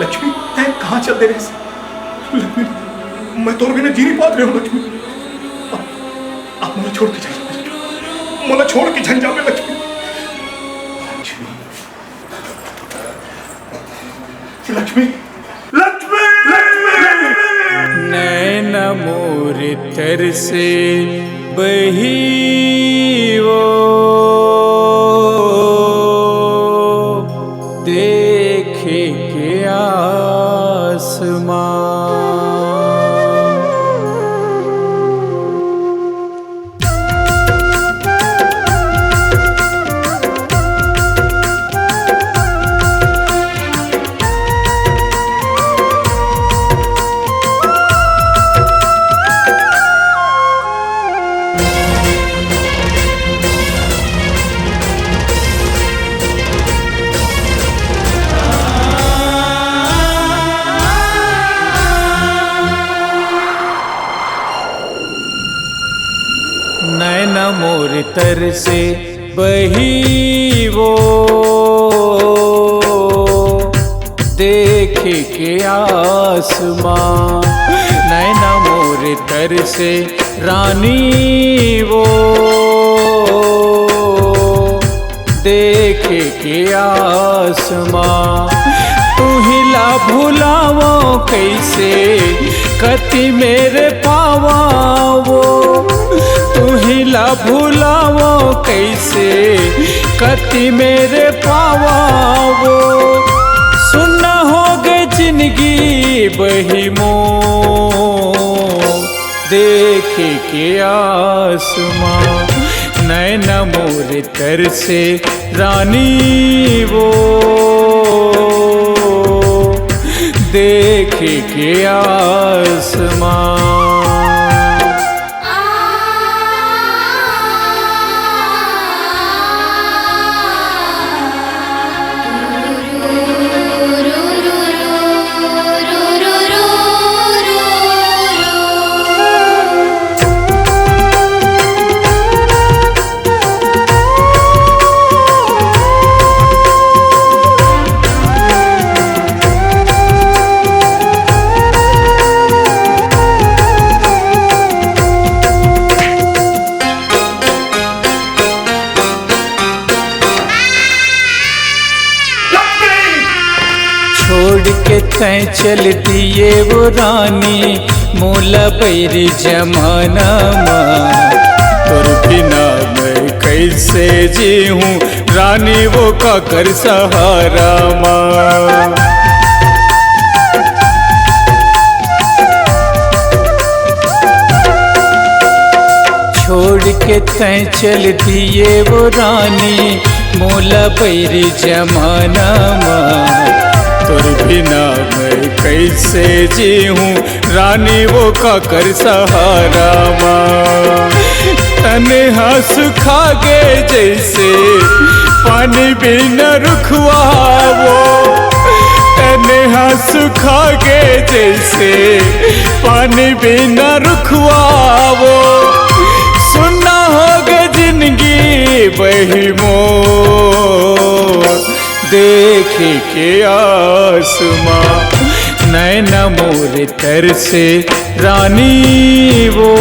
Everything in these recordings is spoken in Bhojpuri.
लक्ष्मी तय कहाँ चल दे रहे? लक्ष्मी मैं तो बिना जी नहीं पा रहे हूँ। लक्ष्मी आप मुझे छोड़ के जाइए, मुझे छोड़ के झंझा में। लक्ष्मी लक्ष्मी लक्ष्मी नैन मोर तर से बही वो देखे के आसमां। नैन मोर तर से बही वो देखे के आसमां। नैन मोर तर से रानी वो देखे के आसमां। तू हिला भुलावो कैसे कति मेरे पावा वो। तू हिला भुलावो कैसे कति मेरे पावा वो। सुना होगे जिंदगी बही मो देखे के आसमां। नैन मोर तर से रानी वो देखे के आसमां। छोड़ के तय चल दिए वो रानी मोला बैरी जमाना माँ। तुर बिना मैं कैसे जी हूँ रानी वो का कर सहारा माँ। छोड़ के तय चल दिए वो रानी मोला बैरी जमाना माँ। तुर बिना मैं कैसे जी हूँ रानी वो का कर सहारा माँ। तन्हा सुखा गए जैसे पानी बिना रुखवा वो। तन्हा सुखा गए जैसे पानी बिना रुखवा वो। सुना होगा जिंदगी बही मोर देखे के आसमां। नैन मोर तर से रानी वो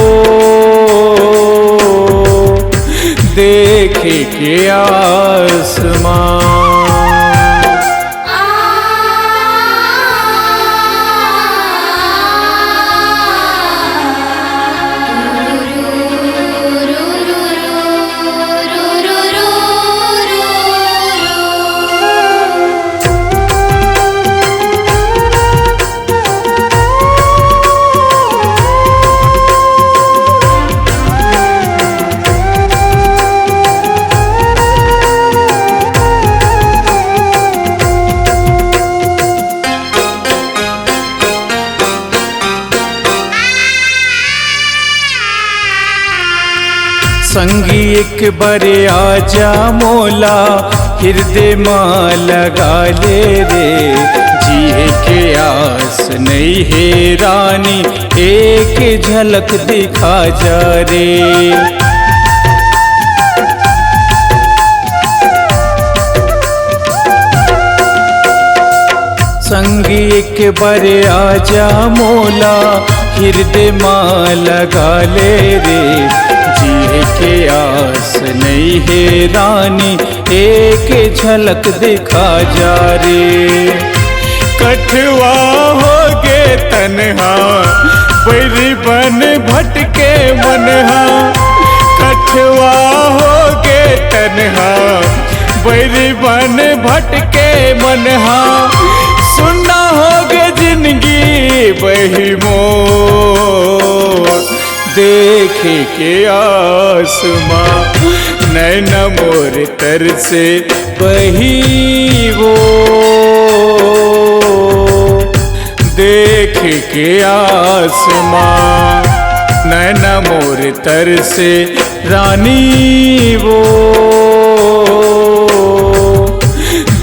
देखे के आसमां। संगी एक बारे आजा मोला हृदय माँ लगा ले रे। जिए के आस नहीं है रानी एक झलक दिखा जा रे। संग एक बार आजा मोला हृदय माँ लगा ले रे, जिए के आस नहीं है रानी एक झलक दिखा जा रे। कठवा हो गे तन्हा बैरी बन भटके मनहा, कठवा हो गे तन्हा बैरी बन भटके मनहा, सुनना हो गे जिंदगी बही मोर, देखे के आसमां नैना मोर तर से बही वो, देख के आसमां नैना मोर तर से रानी वो,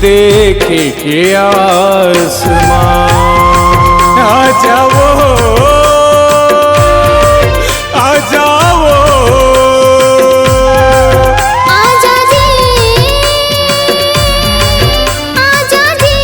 देख के आसमां। आ जाओ आ जाओ आजा जी आजा जी।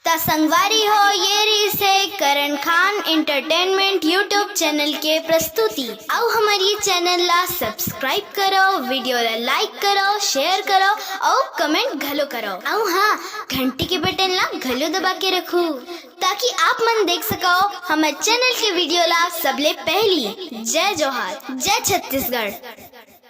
ता संगवारी हो ये रही से करण खान एंटरटेनमेंट यूट्यूब चैनल के प्रस्तुति। आओ हमारी चैनल ला सब्सक्राइब करो, वीडियो ला लाइक करो, शेयर करो और कमेंट घलो करो। आओ हाँ, घंटी के बटन ला घलो दबा के रखो ताकि आप मन देख सको हमारे चैनल के वीडियो ला सबले पहली। जय जोहार, जय छत्तीसगढ़।